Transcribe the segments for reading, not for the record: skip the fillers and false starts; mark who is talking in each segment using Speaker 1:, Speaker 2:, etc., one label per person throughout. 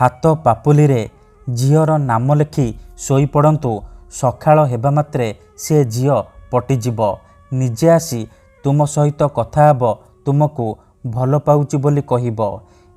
Speaker 1: हाथ पापुली रे झीर नाम लेखि शोई पड़ंतु। सकाळ हेबा मात्रे से झील पटिजिब। निजे आसी तुम सहित कथा हेब, तुमको भल पाउची बोली कहिब।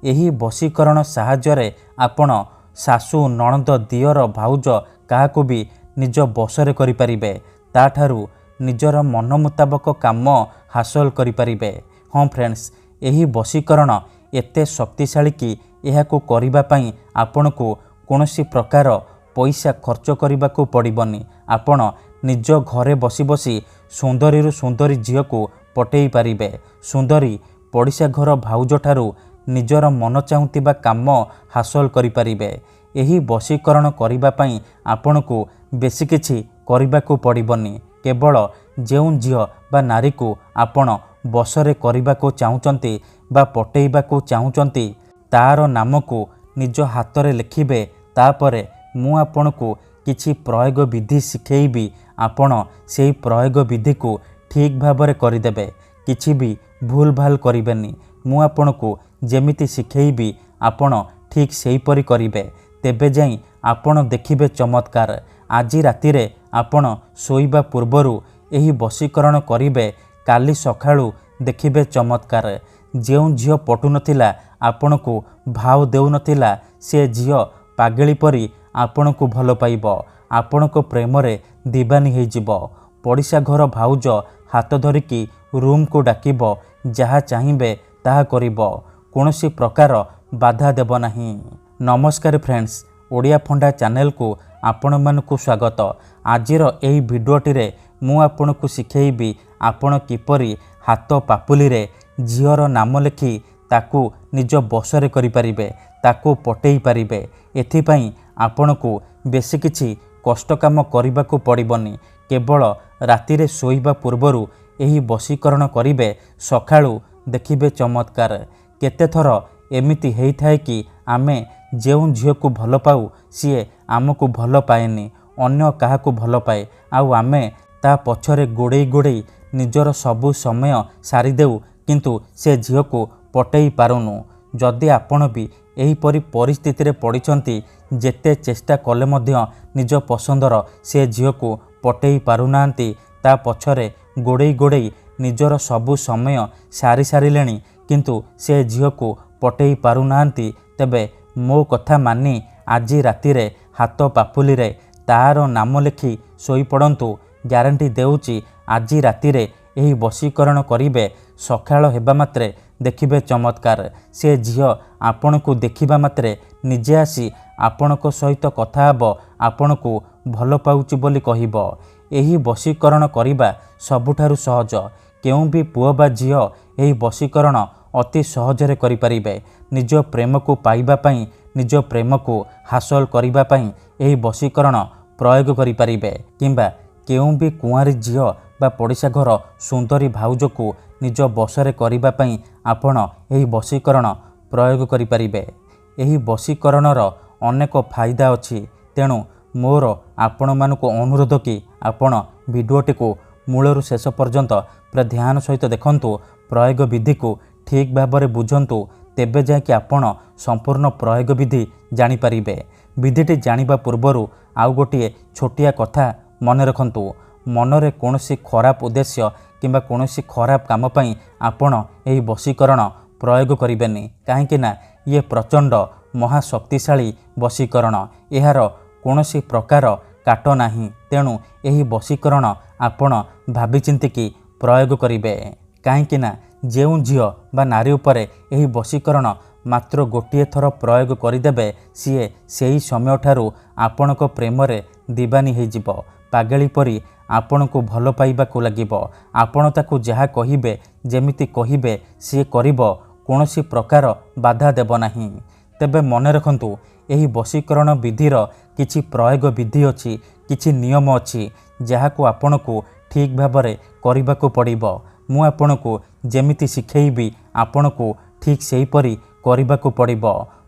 Speaker 1: एही वशीकरण साहाय्य आपण सासू नणंद दियर भाउज काहाकू भी निज बसरे करिपारिबे। ताठारु निजर मन मुताबक काम हासिल करिपारिबे। हाँ फ्रेंड्स, एही वशीकरण एते शक्तिशाली कि एहाकू करिबा पई आपनकू कोनोसी प्रकार पैसा खर्च करबाकू पड़िबनी। आपण निज घरे बसी बसी सुंदरी सुंदरी झीलकू पटेई पारिबे। सुंदरी पड़िशा घर भाउज ठारू निजर मन चाहुतिबा काम हासिल करिपारिबे। एही वशीकरण करिबा पई आपनकू बेसी किछि करिबाकू पड़िबनी। केवल जेउ झील बा नारी को आपण बसरे करिबाकू चाहुचंती बा पटेइबाकू चाहुचंती तार नाम को निज हाथ में लिखिबे। तापरे मु आपनकू किछि प्रयोग विधि शिखेइबी। आपण सेही प्रयोग विधि को ठीक भाबरे करिदेबे। किछि भी भूल भाल करिबेनी। मु आपनकू जेमिति शिखेइबी आपण ठीक सेही परि करिबे। तेबे जाई आपण देखिबे चमत्कार। आज रातिरे आपण सोइबा पूर्वरु एही वशीकरण करिबे। काली सखाळू देखिबे चमत्कार। जेउ झील पटु नथिला, आपनकू भाव देउ नथिला, से झील पागेली परी आपनकू भल पाइब। आपनको प्रेम रे दीवानी हो जिब। पड़िशा घर भाउज हाथ धरिकी रूम को डाकिब। जहा चाहिए ताहा करिब। कोनोसी प्रकार बाधा देब नाही। नमस्कार फ्रेंड्स, ओडिया फंडा चैनल को आपण मानकू स्वागत। आजिर एही भिडियोटी रे मु आपनकू शिखेइबी आपण किपरि हाथ पापुली रे झीर नाम लिखि ताकू निज बसरे करिपारिबे, ताकू पटेई पारिबे। एथिपाई आपनकू बेसी किछि कष्ट काम करिबाकू पड़िबनी। केवल रातिरे सोइबा पूर्वरु एही वशीकरण करिबे। सकाळू देखिबे चमत्कार। केते थर एमिति हेई थाए कि आमे जेउ झीलकू भल पाऊ सीए आमको भल पाएनी, अन्य काहाकू भल पाए। आउ आमे ता पछरे गोड़ेई गोड़ेई निजर सबु समय सारी देउ, किंतु से झीलकू पटेई पारुनु। जदि आपण भी एहीपरि परिस्थिति रे पड़िछंती, जेते चेष्टा कले मध्य निज पसंदर से झीलकू पटेई पारुनांती, ता पछरे गोड़ेई गोड़ेई निजर सबु समय सारी सारिलेणी, किंतु से झीलकू पटेई पारुनांती, तेबे मो कथा मानी आज रातिरे हाथ पापुली रे तार नाम लिखि सोई पड़ंतु। ग्यारंटी देउची आज रातिरे एही वशीकरण करिबे। सकाळ हेबा मात्रे देखिबे चमत्कार। से झील आपनकू देखिबा मात्रे निजे आसी आपनक सहित कथा हेब, आपनकू भल पाउची बोली कहिब। एही वशीकरण करिबा सबुठारु सहज। केउ भी पुओ बा झील एही वशीकरण अति सहजरे करिपारिबे। निज प्रेम को पाइबा पई, निज प्रेम को हासिल करिबा पई एही वशीकरण प्रयोग करिपारिबे। किंबा केउ भी कुआरी झील बा पड़िशा घर सुंदरी भाउज को निज बसरे करिबा पई आपण एही वशीकरण प्रयोग करिपारिबे। एही वशीकरणर अनेक फायदा अछि। तेणु मोर आपण मानकू अनुरोध कि आपण भिडियोटी को मूलरू शेष पर्यंत पूरा ध्यान सहित देखंतु। प्रयोग विधि को ठीक भाबरे बुझंतु, तेबे जाय कि आपण संपूर्ण प्रयोग विधि जानि पारिबे। विधिटी जानिबा पूर्वरु आउ गोटिए छोटिया कथा मने रखंतु। मनरे कोनोसी खराब उद्देश्य किंबा कोनोसी खराब काम पई आपण एही वशीकरण प्रयोग करिबेनी। काहेकि ना ये प्रचंड महाशक्तिशाली वशीकरण। एहार कोनोसी प्रकार काट नाही। तेणु एही वशीकरण आपण भाबी चिंतिकी प्रयोग करिबे। काहेकि ना जेउ झील बा नारी उपरे एही वशीकरण मात्र गोटिए थर प्रयोग करिदेबे, सीए सेही समय ठारू आपणक प्रेम रे दीवानी हो जिब। पागेली परी आपणको भल पाइबाकू लागिब। आपण ताकू जहा कहिबे, जेमिति कहिबे सी करिब। कोनोसी प्रकार बाधा देब नाही। तेबे मने रखंतु, एही वशीकरण विधिर किछि प्रयोग विधि अछि, किछि नियम अछि, जहाकू आपणको ठीक भाबरे करिबाकू पड़िब। मु आपणको जेमिति शिखेइबी आपणको ठीक सेही परी करिबाकू पड़िब।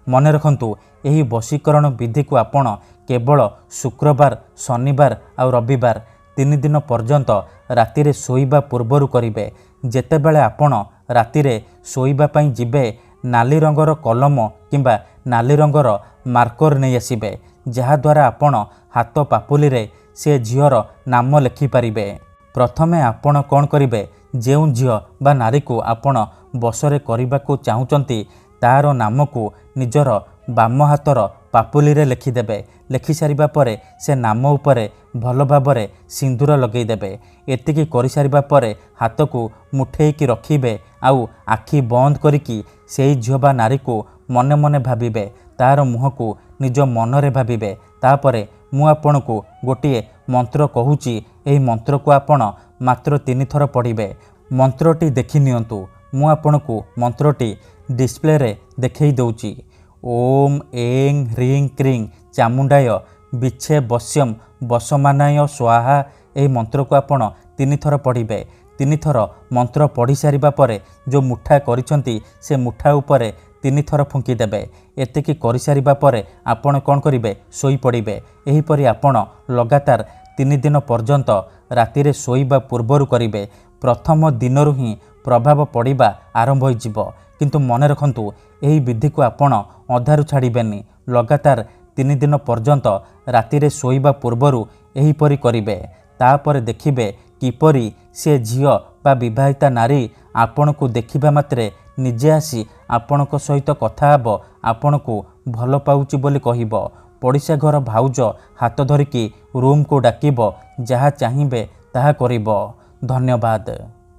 Speaker 1: मने रखंतु, एही वशीकरण विधि को आपण केवल शुक्रवार, शनिवार और रविवार 3 दिन पर्यंत रातिरे सोइबा पूर्वरु करिबे। जेतेबेले आपण रातिरे सोइबा पई जिबे, नाली रंगर कलम किंबा नाली रंगर ମାର୍କର ନେଇ ଆସିବେ, ଯାହାଦ୍ୱାରା ଆପଣ ହାତ ପାପୁଲିରେ ସେ ଝିଅର ନାମ ଲେଖିପାରିବେ। ପ୍ରଥମେ ଆପଣ କ'ଣ କରିବେ, ଯେଉଁ ଝିଅ ବା ନାରୀକୁ ଆପଣ ବଶରେ କରିବାକୁ ଚାହୁଁଛନ୍ତି ତାର ନାମକୁ ନିଜର ବାମ ହାତର ପାପୁଲିରେ ଲେଖିଦେବେ। ଲେଖିସାରିବା ପରେ ସେ ନାମ ଉପରେ ଭଲ ଭାବରେ ସିନ୍ଦୁର ଲଗାଇଦେବେ। ଏତିକି କରିସାରିବା ପରେ ହାତକୁ ମୁଠେଇକି ରଖିବେ, ଆଉ ଆଖି ବନ୍ଦ କରିକି ସେଇ ଝିଅ ବା ନାରୀକୁ ମନେ ମନେ ଭାବିବେ, ତାର ମୁହଁକୁ ନିଜ ମନରେ ଭାବିବେ। ତାପରେ ମୁଁ ଆପଣଙ୍କୁ ଗୋଟିଏ ମନ୍ତ୍ର କହୁଛି, ଏହି ମନ୍ତ୍ରକୁ ଆପଣ ମାତ୍ର 3 ଥର ପଢ଼ିବେ। ମନ୍ତ୍ରଟି ଦେଖି ନିଅନ୍ତୁ। ମୁଁ ଆପଣଙ୍କୁ ମନ୍ତ୍ରଟି ଡିସପ୍ଲେରେ ଦେଖାଇ ଦେଉଛି। ଓମ୍ ଏଂ ହ୍ରିଂ କ୍ରିଂ ଚାମୁଣ୍ଡାୟ ବିଚ୍ଛେ ବଶ୍ୟମ୍ ବସମାନାୟ ସ୍ୱାହା। ଏହି ମନ୍ତ୍ରକୁ ଆପଣ 3 ଥର ପଢ଼ିବେ। 3 ଥର ମନ୍ତ୍ର ପଢ଼ି ସାରିବା ପରେ ଯେଉଁ ମୁଠା କରିଛନ୍ତି ସେ ମୁଠା ଉପରେ 3 ଥର ଫୁଙ୍କିଦେବେ। ଏତିକି କରିସାରିବା ପରେ ଆପଣ କ'ଣ କରିବେ, ଶୋଇପଡ଼ିବେ। ଏହିପରି ଆପଣ ଲଗାତାର 3 ଦିନ ପର୍ଯ୍ୟନ୍ତ ରାତିରେ ଶୋଇବା ପୂର୍ବରୁ କରିବେ। ପ୍ରଥମ ଦିନରୁ ହିଁ ପ୍ରଭାବ ପଡ଼ିବା ଆରମ୍ଭ ହୋଇଯିବ। କିନ୍ତୁ ମନେ ରଖନ୍ତୁ, ଏହି ବିଧିକୁ ଆପଣ ଅଧାରୁ ଛାଡ଼ିବେନି। ଲଗାତାର 3 ଦିନ ପର୍ଯ୍ୟନ୍ତ ରାତିରେ ଶୋଇବା ପୂର୍ବରୁ ଏହିପରି କରିବେ। ତାପରେ ଦେଖିବେ କିପରି ସେ ଝିଅ ବା ବିବାହିତା ନାରୀ ଆପଣଙ୍କୁ ଦେଖିବା ମାତ୍ରେ ନିଜେ ଆସି ଆପଣଙ୍କ ସହିତ କଥା ହେବ, ଆପଣଙ୍କୁ ଭଲ ପାଉଛି ବୋଲି କହିବ। ପଡ଼ିଶା ଘର ଭାଉଜ ହାତ ଧରିକି ରୁମ୍କୁ ଡାକିବ, ଯାହା ଚାହିଁବେ ତାହା କରିବ। ଧନ୍ୟବାଦ।